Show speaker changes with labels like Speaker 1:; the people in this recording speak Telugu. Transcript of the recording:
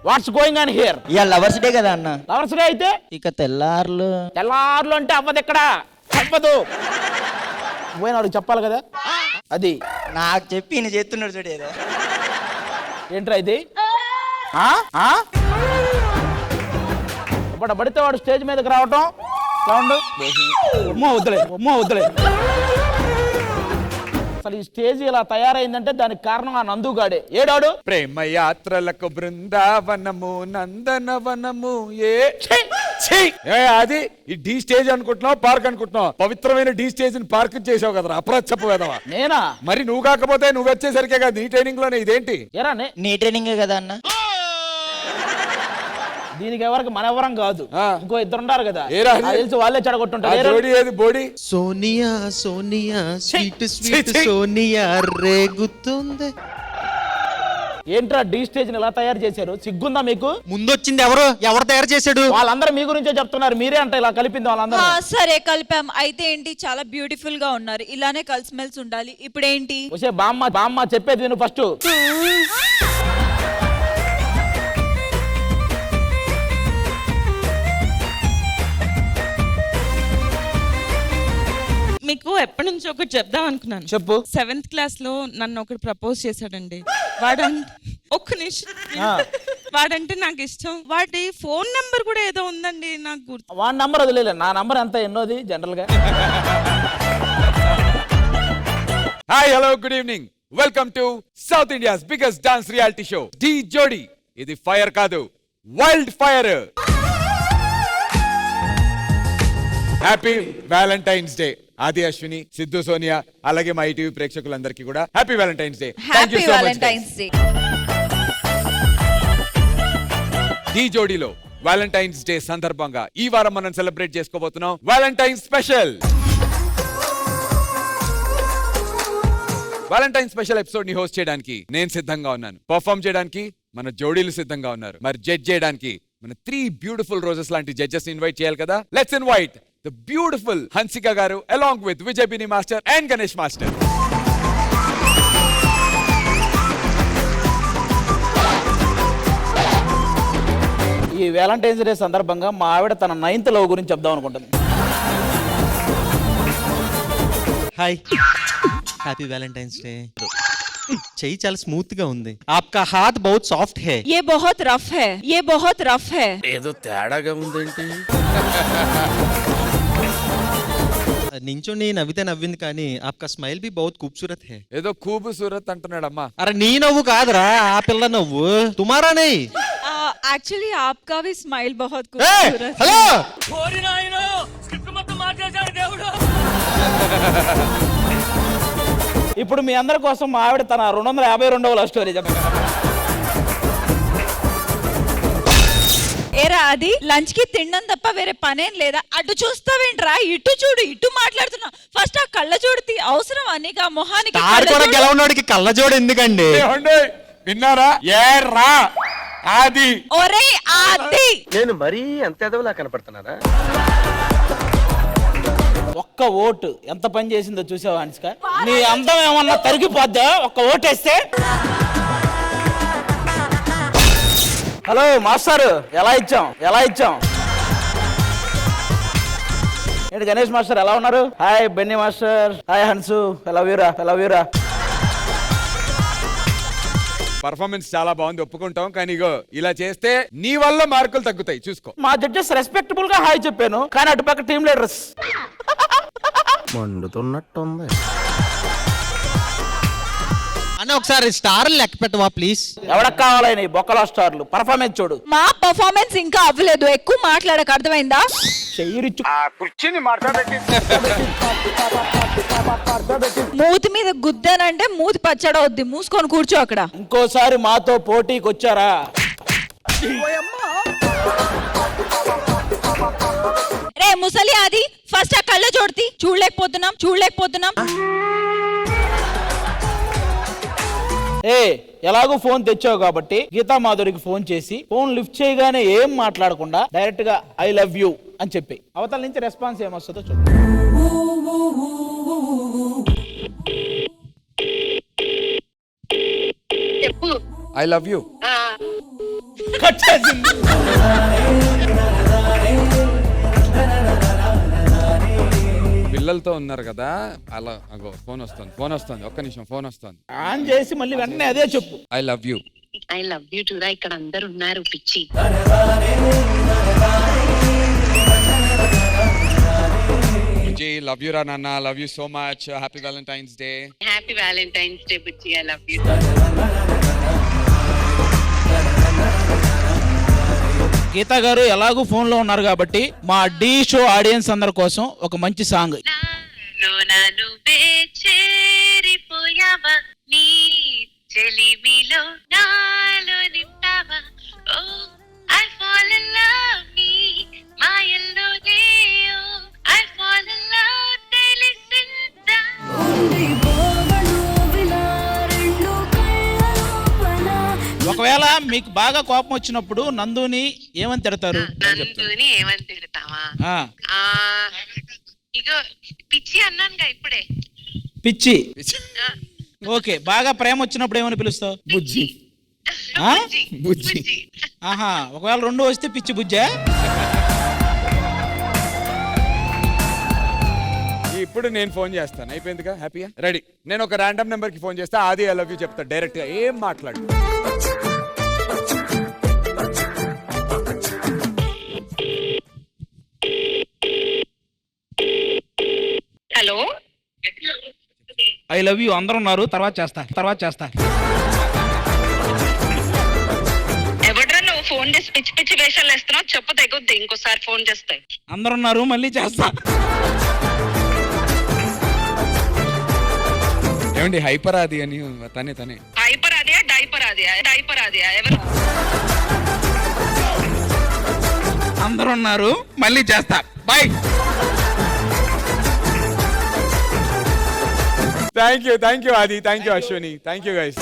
Speaker 1: What's going on here?
Speaker 2: ఇవాళ లవర్స్ డే కదా అన్న.
Speaker 1: లవర్స్ డే అయితే
Speaker 2: ఇక తెల్లార్లు
Speaker 1: అంటే అవ్వదు, ఇక్కడ అవ్వదు. పోయినాడు చెప్పాలి కదా. అది
Speaker 2: నాకు చెప్పి ఈయన చేస్తున్నాడు చూడు ఏదో.
Speaker 1: ఏంట్రా ఇది? పడితే వాడు స్టేజ్ మీదకి రావటం సౌండ్ వద్దులే అసలు ఈ స్టేజ్ ఇలా తయారైందంటే దానికి కారణం ఆ నందుగాడే. ఏడాడు
Speaker 3: ప్రేమ యాత్రలకు బృందావనము నందనవనము అది ఈ డి స్టేజ్ అనుకుంటున్నావు, పార్క్ అనుకుంటున్నావు. పవిత్రమైన డి స్టేజ్ ని పార్క్ చేసావు కదరా, అప్రచ్చపు వేదవా.
Speaker 1: నేనా?
Speaker 3: మరి నువ్వు కాకపోతే నువ్వు వచ్చేసరికే కదా నీ ట్రైనింగ్ లోనే. ఇదేంటి?
Speaker 1: ఏరా
Speaker 2: నీ ట్రైనింగే కదా అన్న.
Speaker 1: దీనికి ఎవరికి మన ఎవరం కాదు, ఇంకో ఇద్దరు ఉన్నారు కదా, తెలిసి వాళ్ళే చెడగొట్టుంటారు.
Speaker 3: బోడి
Speaker 4: సోనియా సోనియా స్వీట్ స్వీట్ సోనియా రేగుతుంది.
Speaker 1: ఏంట్రా డి స్టేజ్ ఇలా తయారు చేశారు? సిగ్గుందా మీకు?
Speaker 4: ముందొచ్చింది ఎవరు తయారు చేశాడు?
Speaker 1: వాళ్ళందరూ మీ గురించే చెప్తున్నారు. మీరే అంటే ఇలా కలిపింది వాళ్ళందరూ.
Speaker 5: సరే కలిపాం అయితే ఏంటి, చాలా బ్యూటిఫుల్ గా ఉన్నారు, ఇలానే కలిసిమెలిసి ఉండాలి. ఇప్పుడు ఏంటి?
Speaker 1: బామ్మ చెప్పేది విను ఫస్ట్.
Speaker 6: మీకు ఎప్పటి నుంచి ఒకటి చెప్దాం అనుకున్నాను.
Speaker 1: చెప్పు.
Speaker 6: 7th క్లాస్ లో నన్ను ఒకటి ప్రపోజ్ చేశాడండి. ఒక్క నిమిషం. వాడంటే నాకు ఇష్టం. వాడి ఫోన్ నంబర్ కూడా ఏదో ఉందండి, నాకు గుర్తు.
Speaker 1: వాడి నంబర్ వదిలే, నా నంబర్ ఎంత ఎన్నోది జనరల్ గా.
Speaker 3: Hi hello good evening, welcome to South India's biggest dance reality show Dhee Jodi. ఇది ఫైర్ కాదు, wild fire. Happy valentine's day Aadi, Ashwini, Siddhu, Sonia, అలాగే మా ఈటీవీ ప్రేక్షకులందరికీ కూడా happy valentine's day.
Speaker 5: Happy valentine's day.
Speaker 3: Dhee జోడీలో వ్యాలంటైన్స్ డే సందర్భంగా ఈ వారం మనం సెలబ్రేట్ చేసుకోబోతున్నాం valentine's special. Valentine special episode ని హోస్ట్ చేయడానికి నేను సిద్ధంగా ఉన్నాను. పర్ఫార్మ్ చేయడానికి మన జోడీలు సిద్ధంగా ఉన్నారు. మరి జడ్జ్ చేయడానికి మన 3 బ్యూటిఫుల్ రోజెస్ లాంటి జడ్జెస్ ఇన్వైట్ చేయాలి కదా. Let's invite the beautiful Hansika garu along with Vijay Binni master and Ganesh master.
Speaker 1: ఈ వ్యాలంటైన్స్ డే సందర్భంగా మా ఆవిడ తన 9th లవ్ గురించి చెప్దాం అనుకుంటుంది.
Speaker 4: హాయ్, హ్యాపీ వ్యాలంటైన్స్ డే. చెయ్యి చాలా స్మూత్ గా ఉంది. ఆప్కా హాత్ బహుత్ సాఫ్ట్ హై.
Speaker 5: ये बहुत रफ है, ये बहुत रफ है.
Speaker 7: ఏదో తేడాగా ఉందేంటి?
Speaker 4: నించోని నవ్వితే నవ్వింది కానీ ఆప్కా స్మైల్ బి బహుత్ ఖూబ్సూరత్ హై.
Speaker 3: ఏదో ఖూబసూరత్ అంటున్నాడమ్మా.
Speaker 4: అరే నీ నవ్వు కాదురా, ఆ పిల్ల నవ్వు. తుమారా నై.
Speaker 5: एक्चुअली आपका भी स्माइल बहुत खूबसूरत है.
Speaker 4: హలో,
Speaker 1: ఇప్పుడు మీ అందరి కోసం మా ఆవిడ తన 252వ లవ్ స్టోరీ చెప్తాను.
Speaker 5: ఏరా అది లంచ్ కి తినడం తప్ప వేరే పనేం లేదా? అటు చూస్తావేంట్రా, ఇటు చూడు, ఇటు మాట్లాడుతున్నా. ఫస్ట్ ఆ కళ్ళ జోడితి అవసరం నీకు? ఆ మొహానికి
Speaker 4: గెలవనోడికి కళ్ళజోడు ఎందుకండి?
Speaker 3: విన్నారా? ఏర్రా ఆది.
Speaker 5: ఒరే ఆది,
Speaker 7: నేను మరీ అంత ఎదవలా కనపడుతున్నానా?
Speaker 1: ఒక్క ఓటు ఎంత పని చేసిందో చూసావా హన్సిక? నీ అందం ఏమన్నా తరిగిపోద్దా ఒక్క ఓటేస్తే? హలో మాస్టర్, ఎలా ఇచ్చాం? ఏంటి గణేష్ మాస్టర్ ఎలా ఉన్నారు? హాయ్ బెన్నీ మాస్టర్, హాయ్ హన్సు, ఎలా వీరా.
Speaker 3: పర్ఫార్మెన్స్ చాలా బాగుంది, ఒప్పుకుంటాం. కానీ ఇగో ఇలా చేస్తే నీ వల్ల మార్కులు తగ్గుతాయి, చూసుకో.
Speaker 1: మా జడ్జెస్ రెస్పెక్టబుల్ గా హాయ్ చెప్పాను, కానీ అటుపక్క టీమ్ లీడర్స్
Speaker 7: మండుతున్నట్టుంది.
Speaker 4: అన్న ఒకసారి స్టార్లు లెక్క పెట్టవా ప్లీజ్?
Speaker 1: ఎవరికి కావాలని బొక్కలో స్టార్లు? పర్ఫార్మెన్స్ చూడు.
Speaker 5: మా పర్ఫార్మెన్స్ ఇంకా అవ్వలేదు, ఎక్కువ మాట్లాడక, అర్థమైందా? మూతి మీద గుద్దానంటే మూతి పచ్చడవుద్ది, మూసుకొని కూర్చో అక్కడ.
Speaker 1: ఇంకోసారి మాతో పోటీకి వచ్చారా?
Speaker 5: రే ముసలి అది, ఫస్ట్ ఆ కళ్ళ చూడతి. చూడలేకపోతున్నాం.
Speaker 1: ఎలాగో ఫోన్ తెచ్చావు కాబట్టి గీతా మాధురికి ఫోన్ చేసి ఫోన్ లిఫ్ట్ చేయగానే ఏం మాట్లాడకుండా డైరెక్ట్ గా ఐ లవ్ యూ అని చెప్పి అవతల నుంచి రెస్పాన్స్ ఏమొస్తుందో చూద్దాం.
Speaker 3: I love you.
Speaker 1: కట్ చేసింది.
Speaker 3: పిల్లలతో ఉన్నారు కదా అలా అగో ఫోన్ వస్తుంది ఒక్క నిమిషం ఫోన్ వస్తుంది.
Speaker 1: ఆన్ చేసి మళ్ళీ వెంటనే అదే చెప్పు.
Speaker 3: I love you.
Speaker 8: I love you టురా. ఇక్కడ అందరు ఉన్నారు పిచ్చి.
Speaker 3: బుజ్జి లవ్ యూ రా నాన్న, love you so much, happy valentine's day.
Speaker 8: Happy valentine's day బుచ్చి. I love you.
Speaker 1: Geetha garu ఎలాగూ ఫోన్ లో ఉన్నారు కాబట్టి మా డి షో ఆడియన్స్ అందరి కోసం ఒక మంచి సాంగ్.
Speaker 8: నువ్వే చేరిపోయావా, నీ చెలిమిలో నాలో నింపావా. Oh I fall in love మీ మాయల్లోనే. Oh I fall in love తెలిసిందా.
Speaker 1: ఒకవేళ మీకు బాగా కోపం వచ్చినప్పుడు నందుని ఏమని తిడతారు?
Speaker 8: నందుని ఏమని తిడతావా?
Speaker 1: ఆ,
Speaker 8: ఇగో పిచ్చి అన్నానుగా ఇప్పుడే.
Speaker 1: పిచ్చి. ఓకే, బాగా ప్రేమ వచ్చినప్పుడు ఏమని పిలుస్తావు? బుజ్జి. ఆ?
Speaker 3: బుజ్జి.
Speaker 1: ఆహా, ఒకవేళ రెండు వస్తే పిచ్చి బుజ్జా?
Speaker 3: ఇప్పుడు నేను ఫోన్ చేస్తాను, అయిపోయిందిగా, హ్యాపీగా రెడీ. నేను ఒక ర్యాండమ్ నెంబర్ కి ఫోన్ చేస్తా, ఆది ఐ లవ్ యూ చెప్తా డైరెక్ట్ గా, ఏం మాట్లాడు.
Speaker 8: హలో,
Speaker 1: ఐ లవ్ యూ అందరూ ఉన్నారు, తర్వాత చేస్తా.
Speaker 8: ఎవడ్రా నువ్వు ఫోన్ చేసి పిచ్చి పిచ్చి వేషాలు వేస్తున్నావు? చెప్పు తెగుద్ది ఇంకోసారి ఫోన్ చేస్తే.
Speaker 1: అందరూ ఉన్నారు, మళ్ళీ చేస్తా.
Speaker 3: ఏమండి హైపర్ ఆది అని తనే
Speaker 8: హైపర్ అదియా డైపర్ అదియా ఎవరు?
Speaker 1: అందరూ ఉన్నారు, మళ్ళీ చేస్తా. బాయ్.
Speaker 3: థ్యాంక్ యూ ఆది, thank you Ashwini, thank you guys.